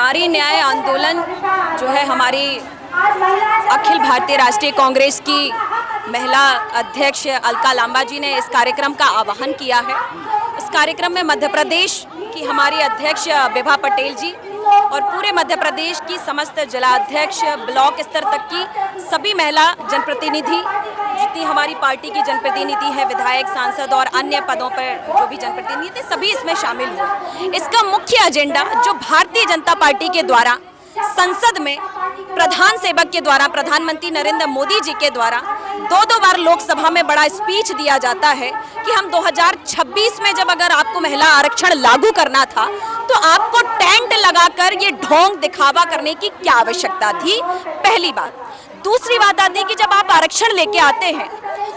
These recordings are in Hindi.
नारी न्याय आंदोलन जो है हमारी अखिल भारतीय राष्ट्रीय कांग्रेस की महिला अध्यक्ष अलका लांबा जी ने इस कार्यक्रम का आह्वान किया है। इस कार्यक्रम में मध्य प्रदेश की हमारी अध्यक्ष विभा पटेल जी और पूरे मध्य प्रदेश की समस्त जिलाध्यक्ष ब्लॉक स्तर तक की सभी महिला जनप्रतिनिधि, जितनी हमारी पार्टी की जनप्रतिनिधि है, विधायक, सांसद और अन्य पदों पर जो भी जनप्रतिनिधि थे, सभी इसमें शामिल हुए। इसका मुख्य एजेंडा जो भारतीय जनता पार्टी के द्वारा संसद में प्रधान सेवक के द्वारा प्रधानमंत्री नरेंद्र मोदी जी के द्वारा दो बार लोकसभा में बड़ा स्पीच दिया जाता है कि हम 2026 में जब अगर आपको महिला आरक्षण लागू करना था तो आपको टेंट लगाकर ये ढोंग दिखावा करने की क्या आवश्यकता थी। पहली बात। दूसरी बात आती है कि जब आप आरक्षण लेके आते हैं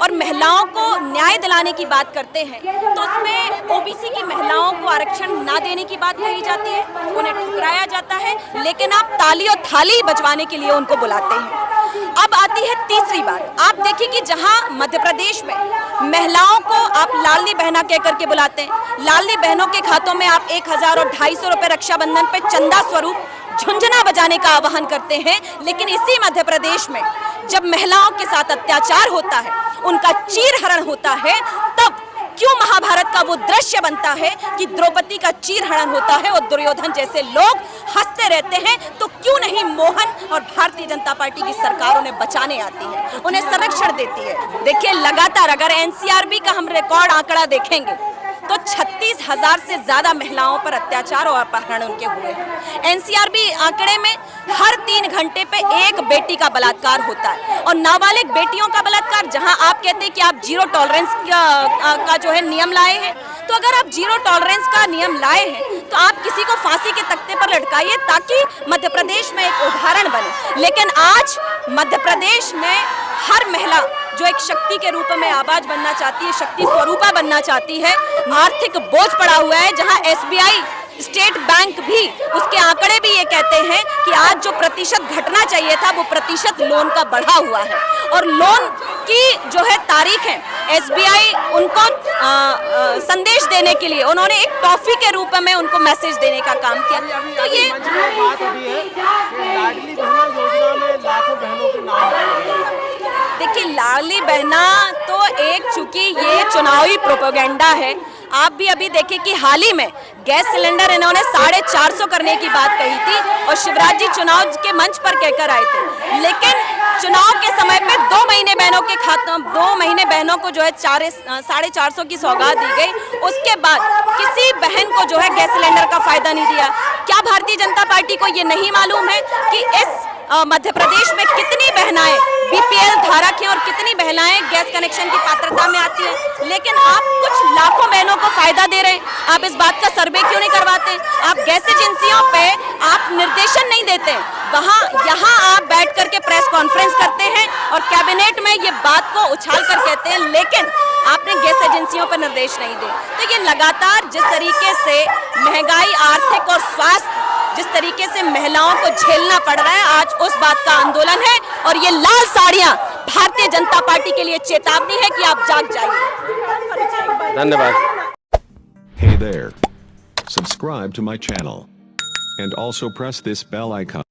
और महिलाओं को न्याय दिलाने की बात करते हैं तो उसमें ओबीसी की महिलाओं को आरक्षण ना देने की बात कही जाती है, उन्हें ठुकराया जाता है, लेकिन आप ताली और थाली बजवाने के लिए उनको बुलाते हैं। अब आती है तीसरी बात। आप देखिए कि जहां मध्य प्रदेश में महिलाओं को आप लाडली बहना कह करके बुलाते हैं, लाडली बहनों के खातों में आप 1000 और 250 रुपए रक्षाबंधन पे चंदा स्वरूप झुंझुना बजाने का आह्वान करते हैं, लेकिन इसी मध्य प्रदेश में जब महिलाओं के साथ अत्याचार होता है, उनका चीरहरण होता है, तब क्यों महाभारत का वो दृश्य बनता है कि द्रौपदी का चीरहरण होता है और दुर्योधन जैसे लोग हंसते रहते हैं, तो क्यों नहीं मोहन और भारतीय जनता पार्टी की सरकार उन्हें बचाने आती है, उन्हें संरक्षण देती है। देखिए लगातार अगर एनसीआरबी का हम रिकॉर्ड आंकड़ा देखेंगे तो 36,000 से ज्यादा महिलाओं पर अत्याचार और अपहरण उनके हुए हैं। एनसीआरबी आंकड़े में हर 3 घंटे पे एक बेटी का बलात्कार होता है और नाबालिग बेटियों का बलात्कार, जहां आप कहते हैं कि आप जीरो टॉलरेंस का जो है नियम लाए हैं, तो अगर आप जीरो टॉलरेंस का नियम लाए हैं तो आप किसी को फांसी के तख्ते पर लटकाइए ताकि मध्य प्रदेश में एक उदाहरण बने। लेकिन आज मध्य प्रदेश में हर महिला जो एक शक्ति के रूप में आवाज बनना चाहती है, शक्ति स्वरूपा बनना चाहती है, आर्थिक बोझ पड़ा हुआ है, जहां एसबीआई, स्टेट बैंक भी, उसके आंकड़े भी ये कहते हैं कि आज जो प्रतिशत घटना चाहिए था वो प्रतिशत लोन का बढ़ा हुआ है और लोन की जो है तारीख है, एसबीआई उनको संदेश देने के लिए उन्होंने एक टॉफी के रूप में उनको मैसेज देने का काम किया। तो ये बात अभी है कि लाडली बहना योजना में लाखों बहनों के नाम, देखिए लाडली बहना तो एक, चूंकि ये चुनावी प्रोपेगेंडा है। आप भी अभी देखिए कि हाल ही में गैस सिलेंडर इन्होंने 450 करने की बात कही थी और शिवराज जी चुनाव के मंच पर कहकर आए थे, लेकिन चुनाव के समय पे 2 महीने बहनों के खातों 2 महीने बहनों को जो है 450 की सौगात दी गई। उसके बाद किसी बहन को जो है गैस सिलेंडर का फायदा नहीं दिया। क्या भारतीय जनता पार्टी को ये नहीं मालूम है कि इस मध्य प्रदेश में कितनी बहनाएं बीपीएल धारक हैं और कितनी महिलाएं गैस कनेक्शन की पात्रता में आती हैं, लेकिन आप कुछ लाखों बहनों को फायदा दे रहे हैं। आप इस बात का सर्वे क्यों नहीं करवाते? आप गैस एजेंसियों पे आप निर्देशन नहीं देते, यहाँ आप बैठ करके प्रेस कॉन्फ्रेंस करते हैं और कैबिनेट में ये बात को उछाल कर कहते हैं, लेकिन आपने गैस एजेंसियों पर निर्देश नहीं दिए। तो ये लगातार जिस तरीके से महंगाई, आर्थिक और स्वास्थ्य जिस तरीके से महिलाओं को झेलना पड़ रहा है, आज उस बात का आंदोलन है और ये लाल साड़ियां भारतीय जनता पार्टी के लिए चेतावनी है कि आप जाग जाइए। धन्यवाद। Hey there. Subscribe to my channel and also press this bell icon.